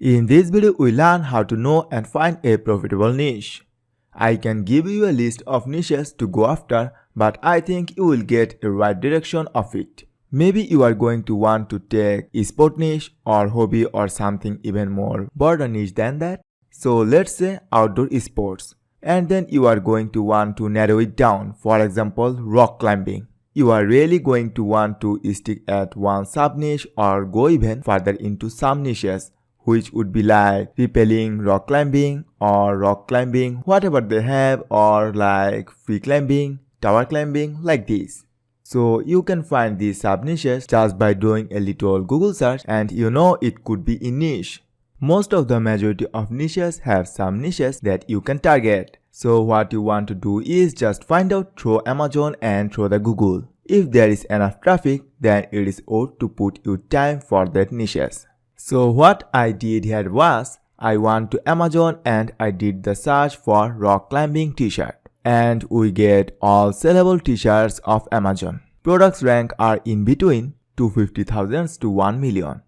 In this video, we learn how to know and find a profitable niche. I can give you a list of niches to go after, but I think you will get a right direction of it. Maybe you are going to want to take a sport niche or hobby or something even more broader niche than that. So let's say outdoor sports. And then you are going to want to narrow it down, for example, rock climbing. You are really going to want to stick at one sub-niche or go even further into some niches, which would be like rappelling, rock climbing, whatever they have, or like free climbing, tower climbing, like this. So you can find these sub-niches just by doing a little Google search and you know it could be a niche. Most of the majority of niches have some niches that you can target. So what you want to do is just find out through Amazon and through the Google. If there is enough traffic, then it is worth to put your time for that niches. So what I did here was, I went to Amazon and I did the search for rock climbing t-shirt. And we get all sellable t-shirts of Amazon. Products rank are in between 250,000 to 1 million.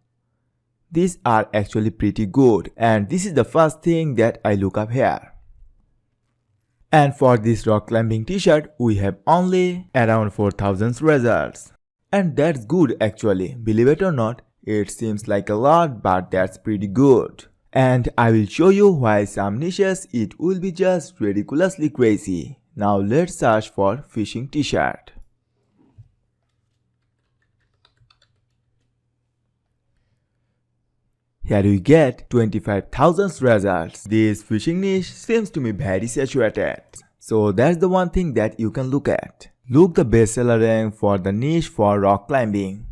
These are actually pretty good, and this is the first thing that I look up here. And for this rock climbing t-shirt, we have only around 4,000 results. And that's good actually, believe it or not. It seems like a lot, but that's pretty good. And I will show you why some niches it will be just ridiculously crazy. Now let's search for fishing t-shirt. Here we get 25,000 results. This fishing niche seems to me very saturated. So that's the one thing that you can look at. Look the bestseller rank for the niche for rock climbing.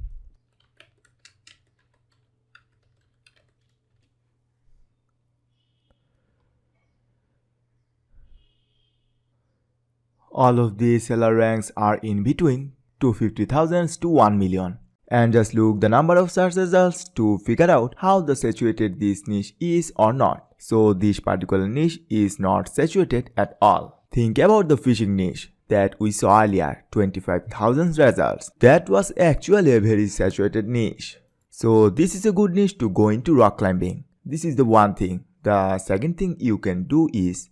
All of these seller ranks are in between 250,000 to 1 million. And just look the number of search results to figure out how the saturated this niche is or not. So this particular niche is not saturated at all. Think about the fishing niche that we saw earlier, 25,000 results. That was actually a very saturated niche. So this is a good niche to go into rock climbing. This is the one thing. The second thing you can do is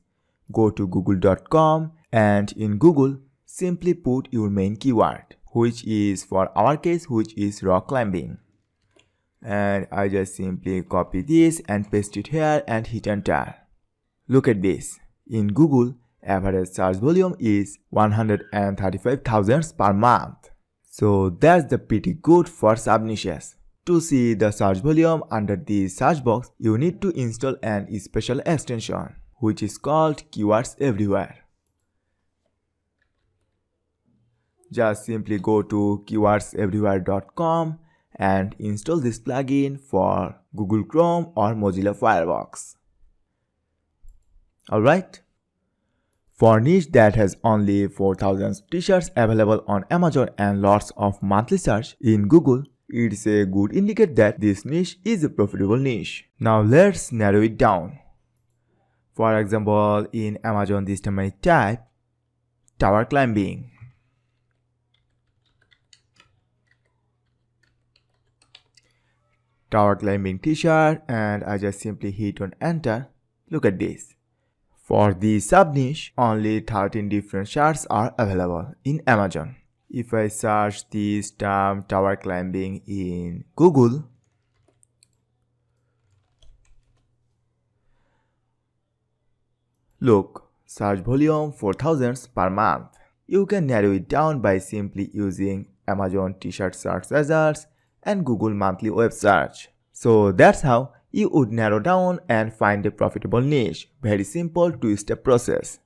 go to google.com and in Google simply put your main keyword, which is for our case, which is rock climbing. And I just simply copy this and paste it here and hit enter. Look at this. In Google, average search volume is 135,000 per month. So that's the pretty good for sub niches. To see the search volume under the search box, you need to install an special extension, which is called Keywords Everywhere. Just simply go to keywordseverywhere.com and install this plugin for Google Chrome or Mozilla Firefox. Alright. For niche that has only 4,000 t-shirts available on Amazon and lots of monthly search in Google, it's a good indicator that this niche is a profitable niche. Now let's narrow it down. For example, in Amazon this time I type tower climbing. Tower climbing t-shirt and I just simply hit on enter. Look at this. For the sub niche, only 13 different shirts are available in Amazon. If I search this term tower climbing in Google, look, search volume 4,000 per month. You can narrow it down by simply using Amazon t-shirt search results and Google monthly web search. So that's how you would narrow down and find a profitable niche. Very simple two-step process.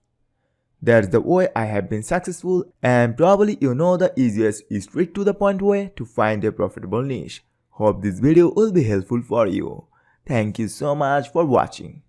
That's the way I have been successful, and probably you know the easiest straight to the point way to find a profitable niche. Hope this video will be helpful for you. Thank you so much for watching.